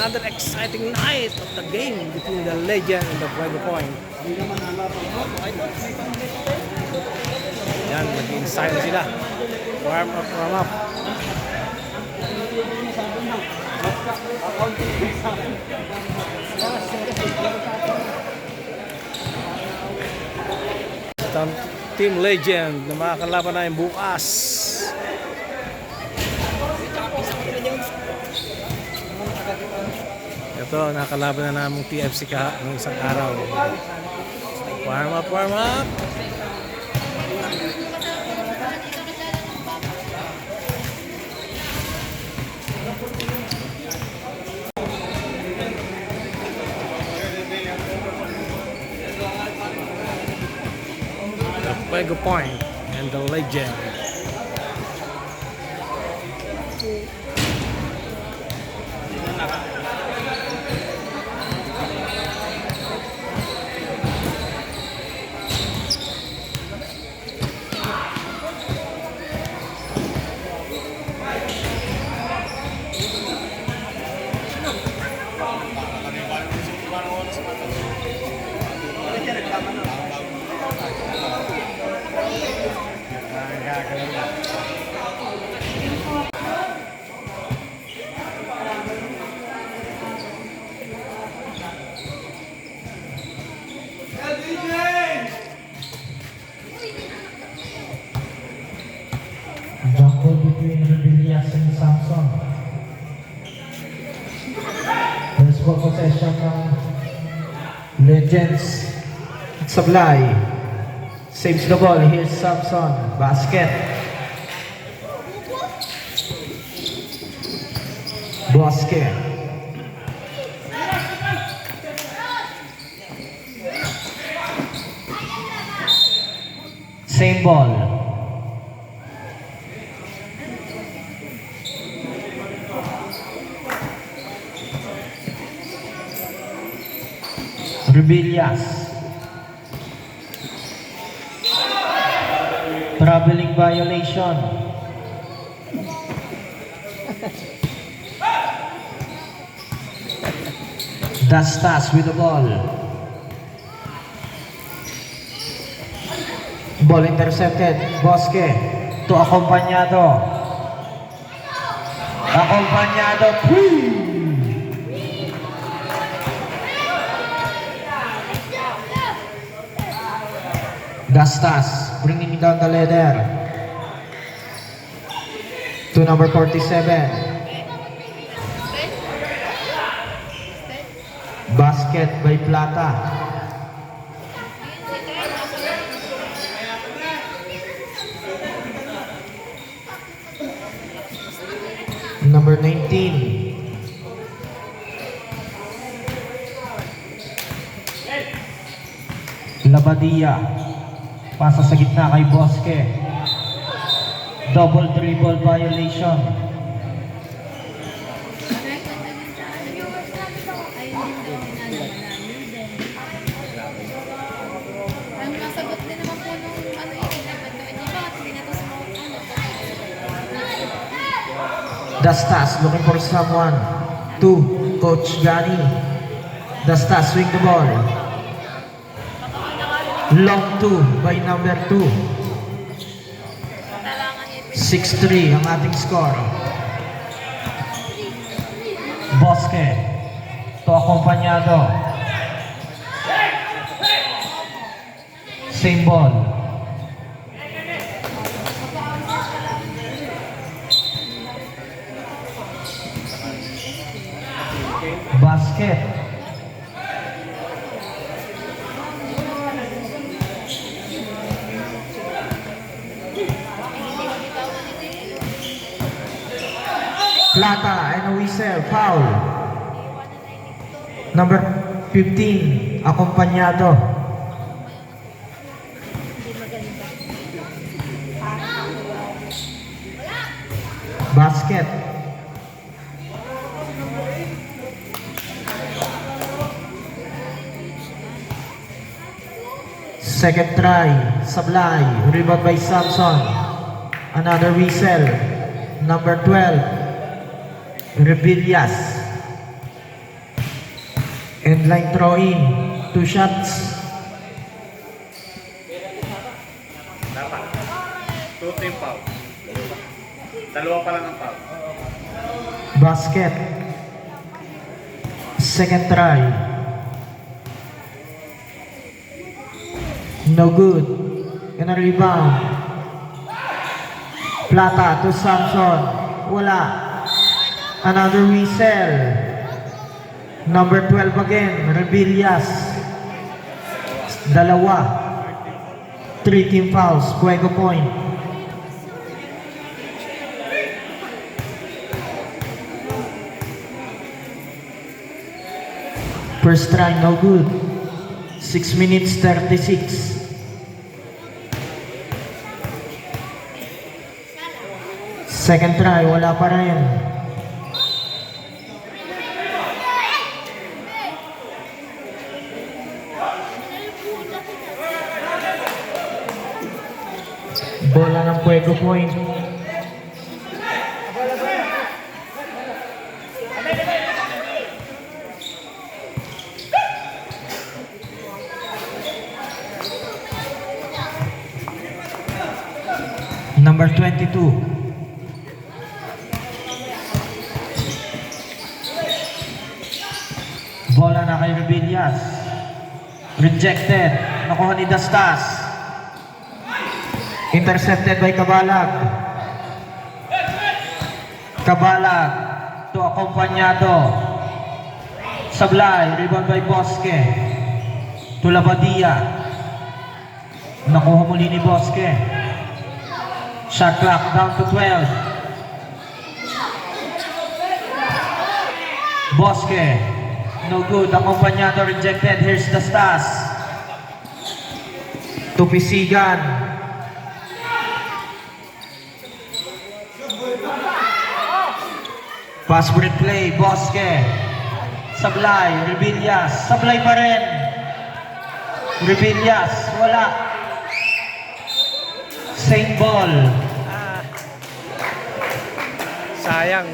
another exciting night of the game between the Legend and the Fuego Point. Yan, nag-inside na sila. Warm up, warm up. Team Legend na makakalaban na yung bukas. Ito, nakalaban na namang TFC ng isang araw. Warm up, warm up. The Fuego Point and the Legend. Jungle between Rebellious and Samson. First ball possession ng Legends. Sablay saves the ball. Here's Samson. Basket. Bosque. Same ball. Rebellious. Traveling violation. Dastas with the ball. Ball intercepted. Bosque to Acompañado. Acompañado. Dastas bringing down the leader to number 47. Basket by Plata. Number 19. Labadia. Pasa sa gitna kay Bosque. Double dribble violation. Dastas looking for someone. To Coach Gani. Dastas swing the ball. Long 2 by number 2. 6-3 ang ating score. Bosque to Acompañado. Same ball. Basket. Plata and a whistle, foul. Number 15, Acompañado. Basket. Second try, Sablay, rebound by Samson. Another whistle. Number 12, Rebellious. End line throw in. 2 shots. Dapat. 2 team foul. Dalawa pa lang ang foul. Basket. Second try. No good. Gonna rebound. Plata to Samson. Wala. Another whistle. Number 12 again. Rebillas. Dalawa. 3 team fouls. Fuego point. First try, no good. 6 minutes 36. Second try, wala pa rin. Bola ng Fuego Point. Number 22. Bola na kay Rebillas. Rejected. Nakuha ni Dastas. Intercepted by Cabalag. Cabalag to Acompañado. Sablay, rebound by Bosque. To Labadia. Nakuha muli ni Bosque. Shot clock down to 12. Bosque. No good. Acompañado rejected. Here's Dastas. To Pisigan. Pass break play, Bosque. Sablay, Rebillas. Sablay pa rin. Rebillas, wala. Same ball. Sayang.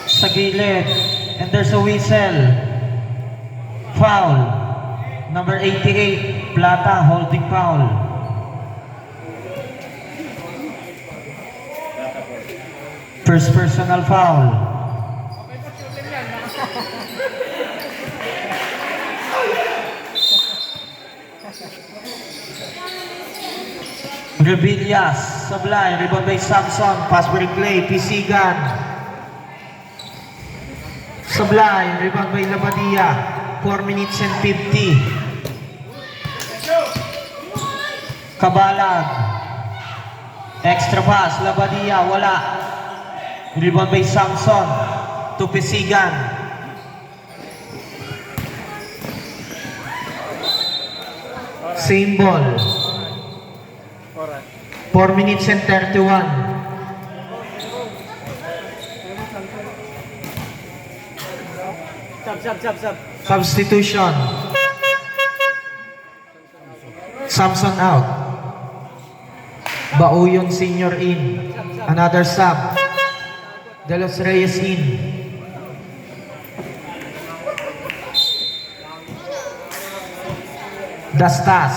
Sa gilid. And there's a whistle. Foul. Number 88, Plata, holding foul. First personal foul. Rebillas, Sablay, rebound by Samson, pass break play, Pisigan. Sablay, rebound by Labadia, 4 minutes and 50. Cabalag, extra pass, Labadia, wala. Rebound by Samson, to Pisigan. Same ball. 4 minutes and 31. Substitution. Samson out. Bauyon Senior in. Another sub. De Los Reyes in. Dastas.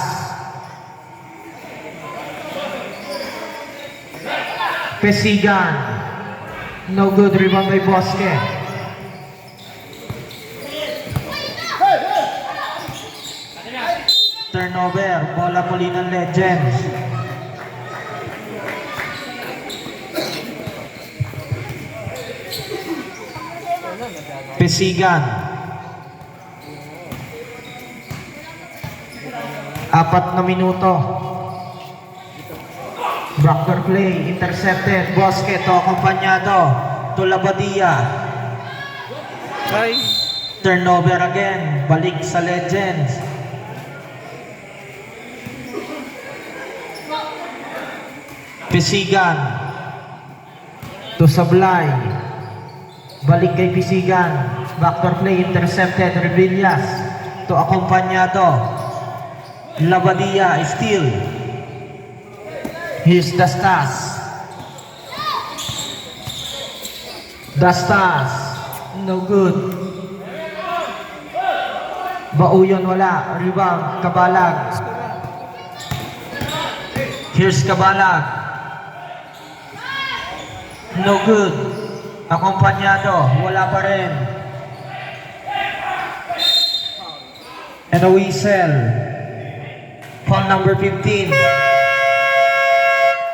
Pesigan. No good. Rebound by Bosque. Turnover. Bola muli ng Legends. Pesigan. 4 na minuto. Backdoor play, intercepted. Bosque to Acompañado. To Labadia. Try. Turnover again. Balik sa Legends. Pisigan. To to Sablay. Balik kay Pisigan. Backdoor play intercepted. Rebillas to Acompañado. Labadia still. Here's Dastas. Dastas. No good. Bauyon wala. Rebound. Kabalag. Here's Kabalag. No good. Acompañado. Wala pa rin. And a whistle. Foul number 15.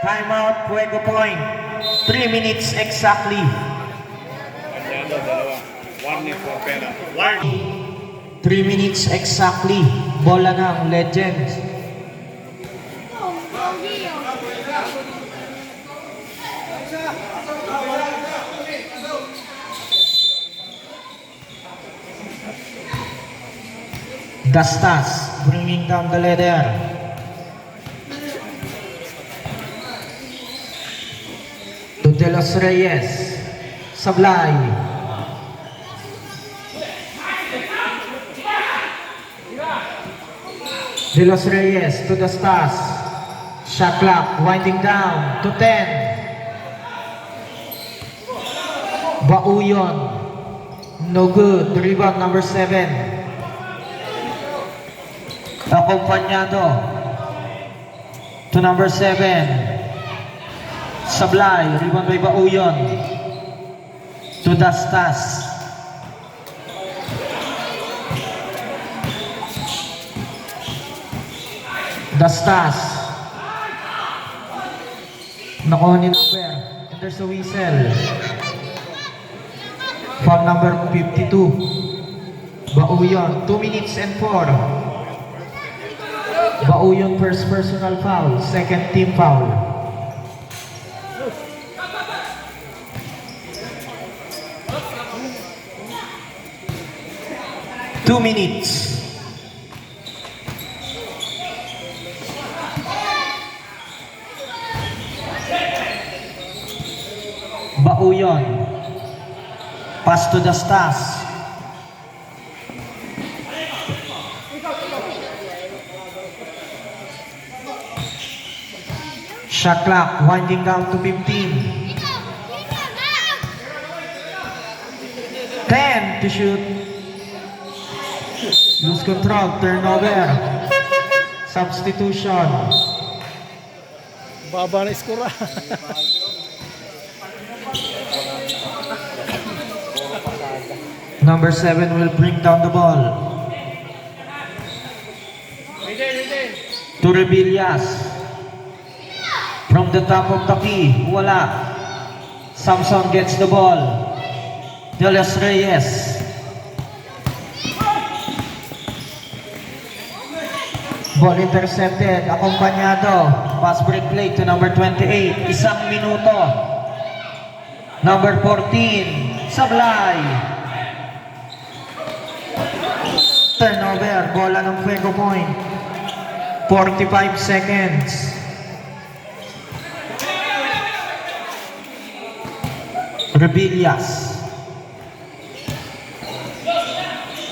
Timeout. Puego point. 3 minutes exactly. Masyado, dalawa. Warning for pera. Warning. 3 minutes exactly. Bola ng Legends. Dastas bringing down the leader. To De Los Reyes. Sablay. De Los Reyes to Dastas. Shot clock winding down to 10. Bauyon. No good. Rebound number 7. Acompañado to number 7. Sablay, rebound by Bauyon to Dastas. Dastas. Nakuha ni number. And there's a whistle. Foul number 52. Bauyon, 2 minutes and 4. Bauyon first personal foul, second team foul. Two minutes. Bauyon. Pass to Dastas. Shot clock winding down to 15. 10 to shoot. Lose control, turnover. Substitution. Baba na iskura. Number 7 will bring down the ball. To Rebillas. From the top of the key, wala. Samson gets the ball. De Los Reyes. Ball intercepted. Acompañado. Pass break play to number 28. Isang minuto. Number 14. Sablay. Turnover. Bola ng Fuego Point. 45 seconds. Rebillas.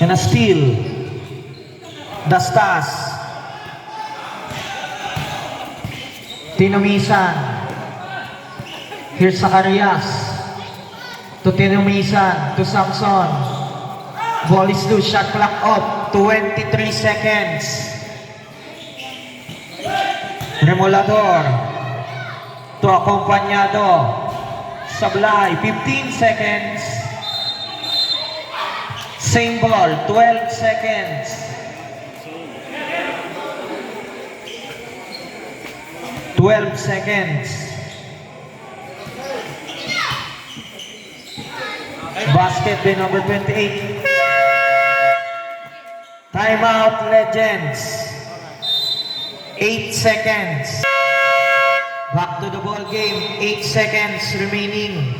And a steal. Dastas. Tinumisan. Here's Zacarias. To Tinumisan. To Samson. Ball is loose. Shot clock off. 23 seconds. Remolador. To Acompañado. Sablay, 15 seconds. Same ball, 12 seconds. Basket by number 28. Timeout, Legends. 8 seconds. Back to the ball game. 8 seconds remaining.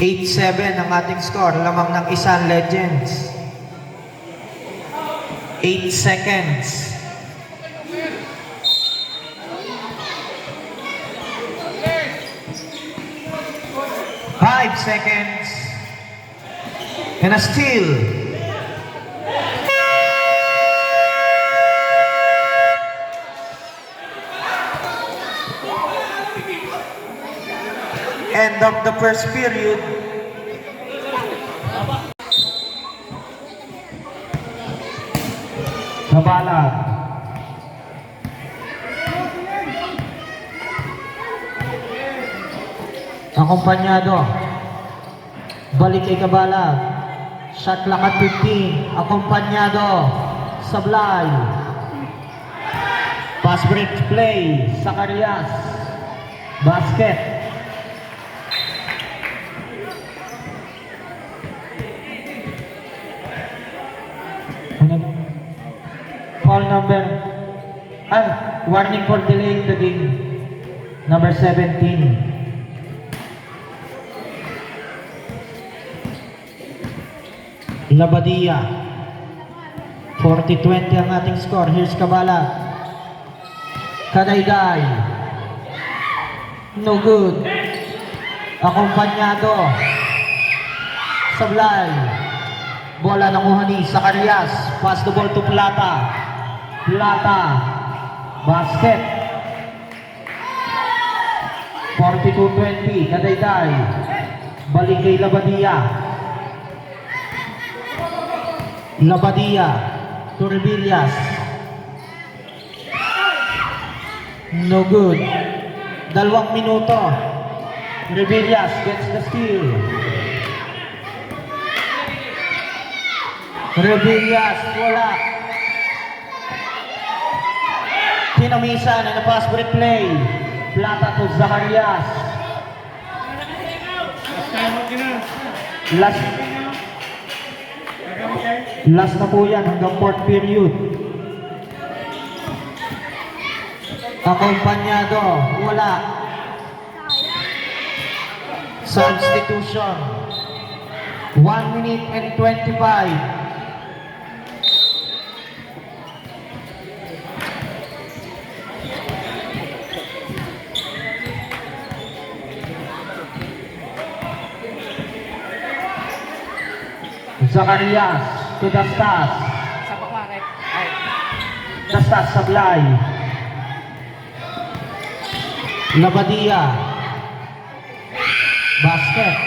8-7 ang ating score. Lamang ng isang Legends. 8 seconds. 5 seconds. And a steal. End of the first period. Kabalag. Akompanyado. Balik kay Kabalag. Shot clock at 15. Akompanyado. Sablay. Pass break play. Zacarias. Basket. Foul number. Warning for delay in the game. Number 17. Labadia. 40-20 ang ating score. Here's Kabalag. Kadayday. No good. Akompanyado. Sablay. Bola nakuha ni Zacarias. Pass the ball to Plata. Plata. Basket. 42-20. Kadayday. Balik kay Labadia. Labadia to Rebillas. No good. 2 minuto. Rebillas gets the steal. Rebillas, wala. Tinamisan and a pass break play. Plata to Zacarias. Last na po yan hanggang 4th period. Akompanyado, wala. Substitution. 1 minute and 25. Zacarias to Dastas. Dastas Sablay. Labadia. Basket.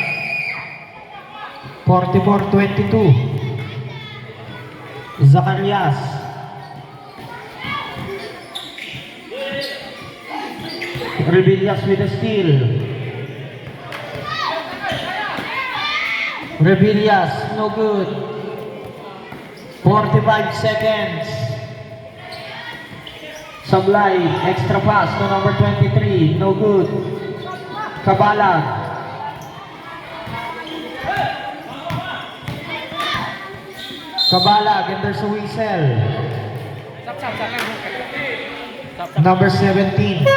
44-22. Zacarias. Rebillas with a steal. Rebillas, no good. 45 seconds. Sablay, extra pass to number 23, no good. Kabalag. Kabalag, and there's a whistle. Number 17,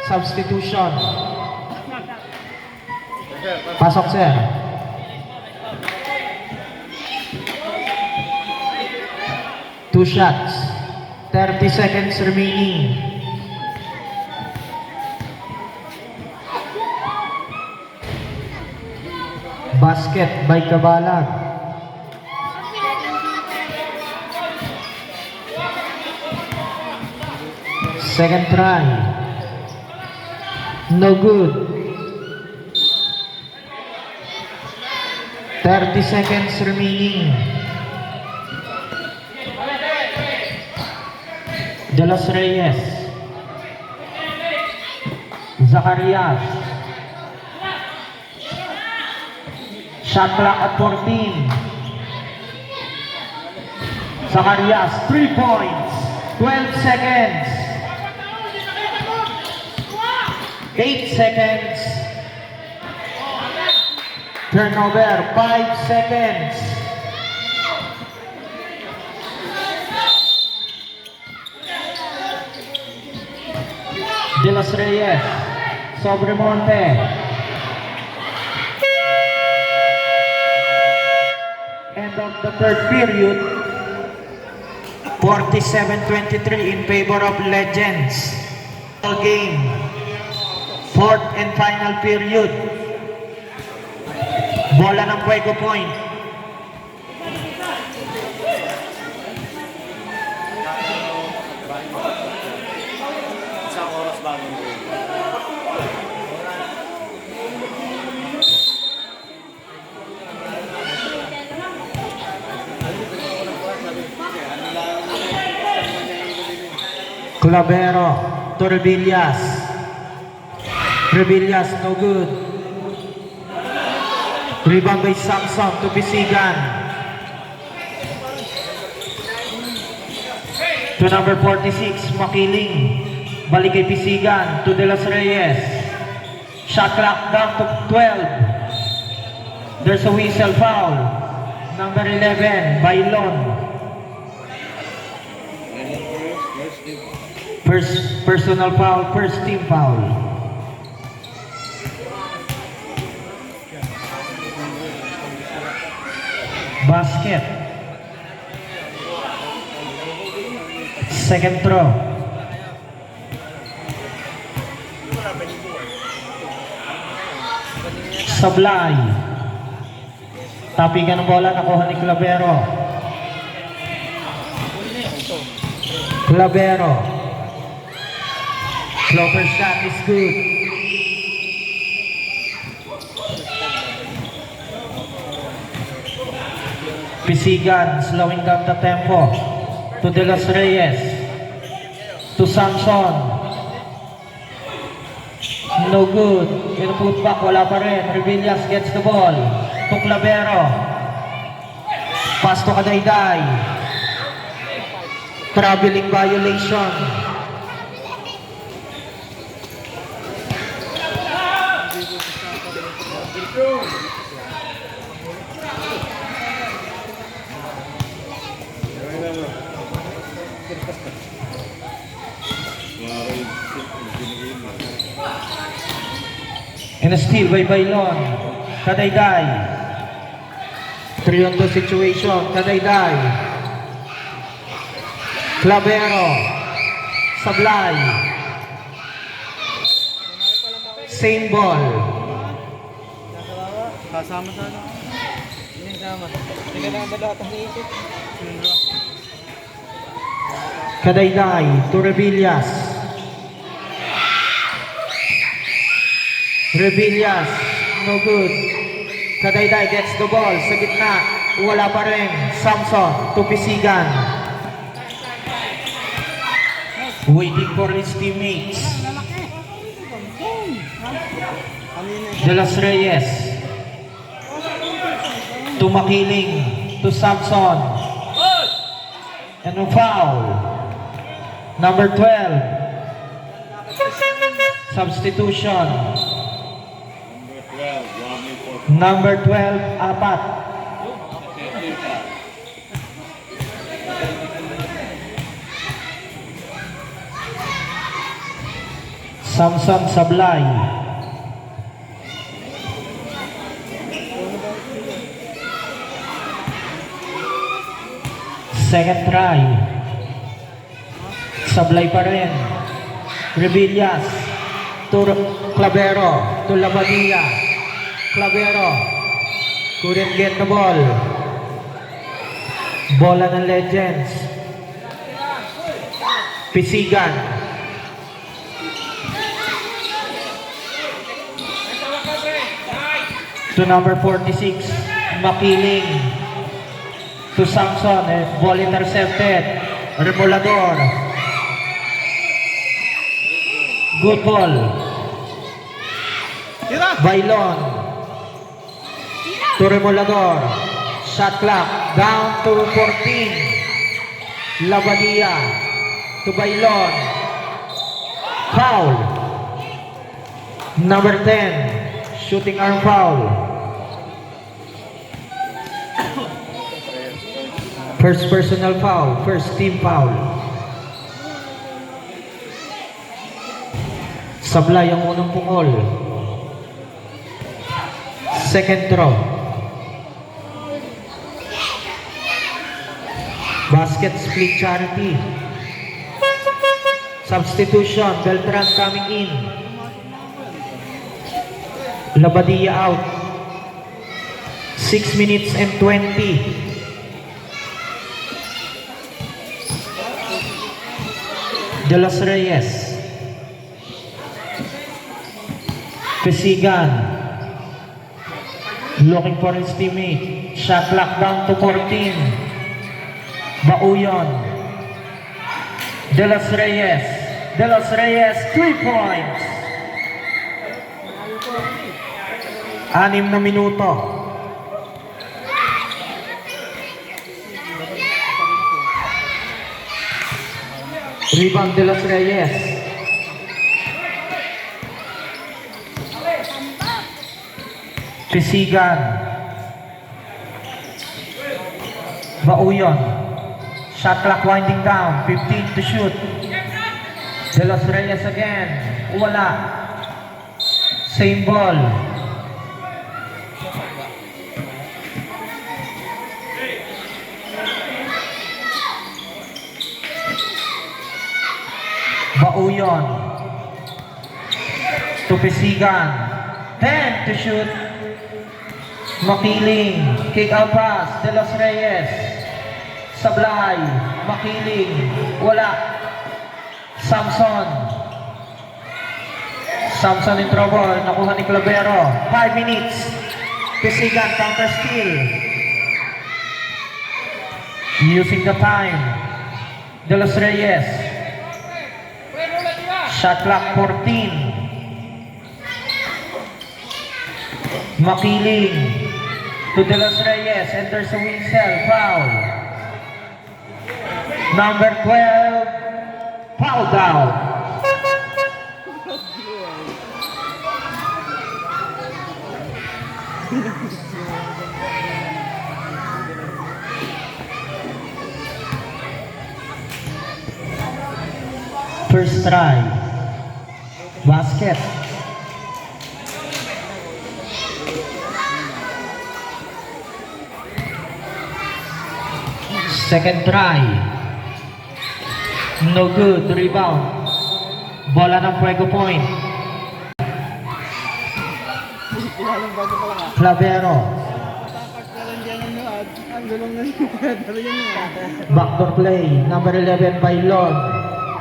substitution. Pasok, sir. Two shots. 30 seconds remaining. Basket by Kabalag. Second try. No good. 30 seconds remaining. De Los Reyes. Zacarias. Shot clock at 14. Zacarias, 3 points. 12 seconds. 8 seconds. Turnover, 5 seconds. De Los Reyes, Sobremonte. End of the third period. 47-23 in favor of Legends. Game. Fourth and final period. Bola ng Fuego Point. Isang oras bago yung goal. Clavero to Rebillas. Rebillas, no good. Rebound by Samson to Pisigan. To number 46, Makiling. Balik kay Pisigan to De Los Reyes. Shot clock down to 12. There's a whistle foul. Number 11, Bailon. First personal foul, first team foul. Basket. Second throw. Sablay. Tapingan ng bola, nakuha ni Clavero. Clavero. Floater shot is good. Pisigan slowing down the tempo to De Los Reyes, to Samson. No good. In putback, wala pa rin. Rebillas gets the ball to Clavero. Pass to Kadayday. Traveling violation. And a steal by Bailon. Kadayday. 3-on-2 situation. Kadayday. Clavero. Sablay. Same ball. Kasama sa ano? Hindi sama. Hindi na ang dalawa itong iisip. Kadayday to Rebillas. Rebillas, no good. Kadayday gets the ball sa gitna. Wala pa rin. Samson to Pisigan. Waiting for his teammates. De Los Reyes to Makiling, to Samson. And a foul. Number 12. Substitution. Number 12, apat. Samson Sablay. Second try. Sablay pa rin. Rebillas to Clavero, to Labadia. Clavero couldn't get the ball. Bola ng Legends. Pisigan. To number 46, Makiling. To Samson, ball intercepted. Remolador. Good ball. Bailon. To Remolador. Shot clock down to 14. Labadia to Bailon. Foul. Number 10. Shooting arm foul. First personal foul. First team foul. Sablay ang unang pungol. Second throw. Basket split charity. Substitution. Beltran coming in. Labadia out. 6 minutes and 20. De Los Reyes. Pesigan. Looking for his teammate. Shot clock down to 14. Bauyon. De Los Reyes. De Los Reyes, 3 points. 6 na minuto. Rebound De Los Reyes. Pesigan. Bauyon. Shot clock winding down. 15 to shoot. De Los Reyes again. Wala. Same ball. Bauyon. To Pesigan. 10 to shoot. Makiling. Kick out pass. De Los Reyes. Sablay. Makiling. Wala. Samson. Samson in trouble. Nakuha ni Clavero. 5 minutes. Pesigan counter steal. Using the time. De Los Reyes. Shot clock 14. Makiling to De Los Reyes, and there's a whistle, foul. Number 12, foul down. First try. Basket. Second try. No good. Rebound. Bola ng Fuego Point. Clavero. Backdoor play. Number 11 by Lord.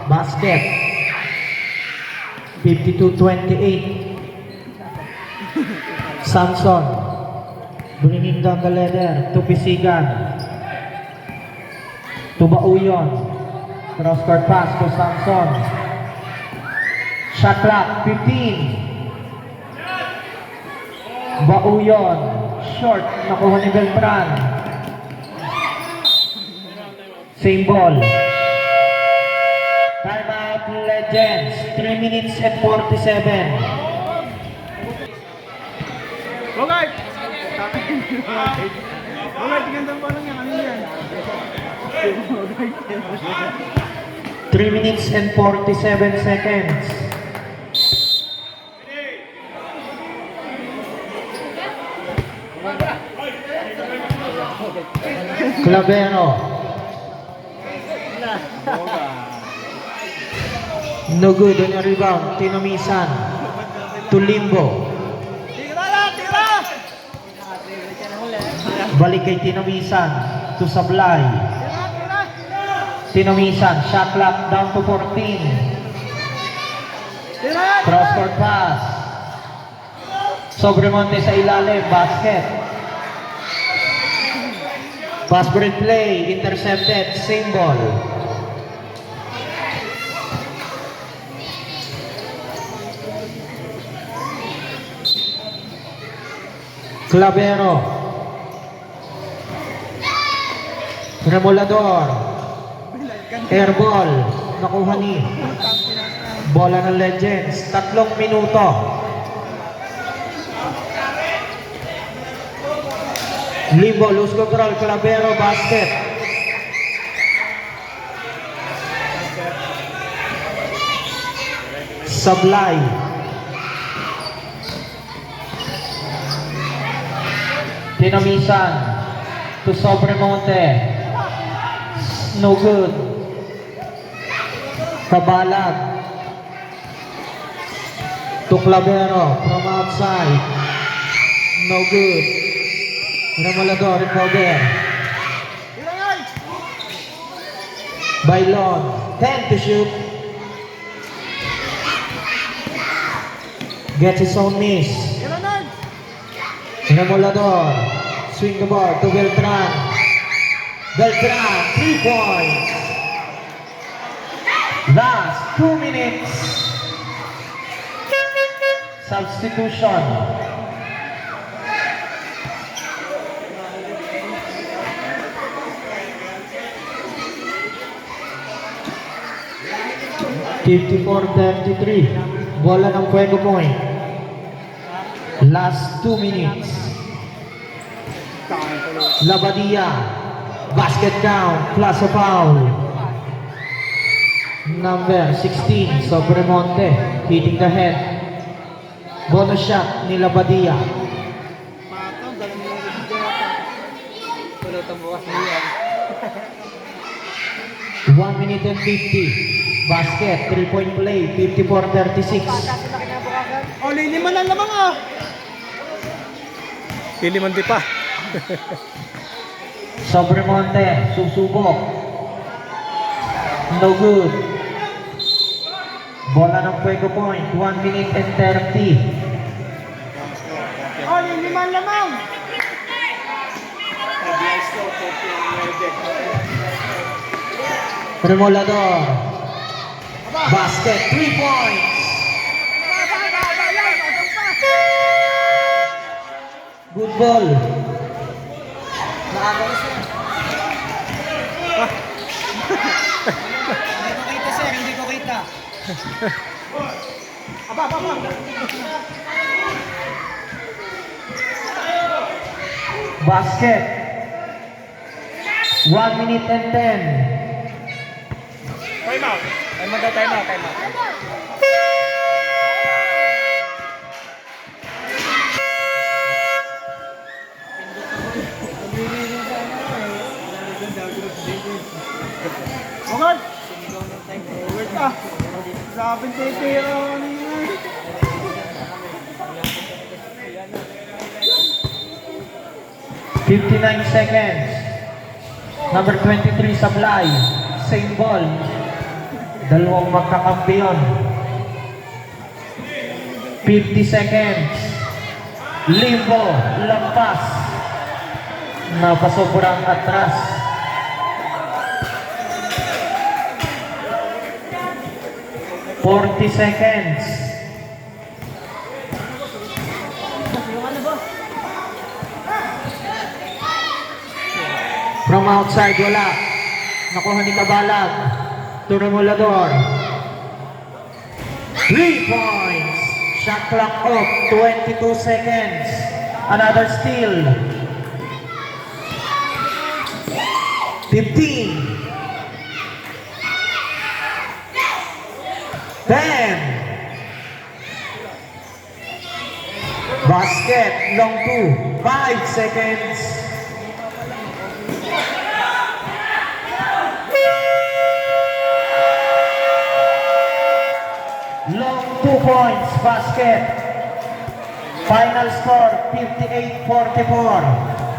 Basket. 52-28. Samson. Bringing down the ladder to Pesigan. To Bauyon. Cross court pass to Samson. Shot clock 15. Bauyon. Short. Nakuha ni Beltran. Same ball. Timeout Legends. 3 minutes and 47. Bogart! Bogart, tingnan pa lang yan. Ano yan? 3 minutes and 47 seconds. Clavero. No good on your rebound. Tinamisan. To Limbo. Balik kay Tinamisan. To Sablay. Tinamisan. Shot clock down to 14. Cross court pass. Sobremonte sa ilalim. Basket. Pass break play. Intercepted. Same ball. Clavero. Remolador. Airball. Nakuha ni. Bola ng Legends. 3 minuto. Limbo. Loose control. Clavero. Basket. Sablay. Tinamisan. To Sobremonte. No good. Kabalag. To Clavero from outside. No good. Remolador, recover. Ilan yan? Bailon, 10 to shoot. Gets his own miss. Ilan yan? Remolador, swing the ball to Beltran. Beltran, 3 points. Last 2 minutes. Substitution. (54-33). Bola ng Fuego Point. Last 2 minutes. Labadia. Basket count plus a foul. Number 16, Sobremonte, hitting the head. Bonus shot ni Labadia. Matang, dalang yung video yata. Tulot ang bukas mo yan. 1 minute and 50. Basket, 3-point play, 54-36. Oh, liliman lang lamang ah. Pili man di pa. Sobremonte, susubok. No good. Bola ng Fuego Point, 1 minute and 30. Oh, liliman lamang. Remolador. Basket, 3 points. Good ball. Hindi ko kita. Aba. Basket. 1 minute and 10. Time out. Time out. Okay. Wait ka. Sabi titira ako kanina. 59 seconds. Number 23, Sablay. Same ball. Dalawang magkakampiyon. 50 seconds. Limbo. Lampas. Napasobrang atras. (40 seconds). From outside, wala. Nakuha ni Cabalag. To Remolador. 3 points. Shot clock off. 22 seconds. Another steal. 15. 10. Basket, long 2. 5 seconds. Long 2 points, basket. Final score, 58-44.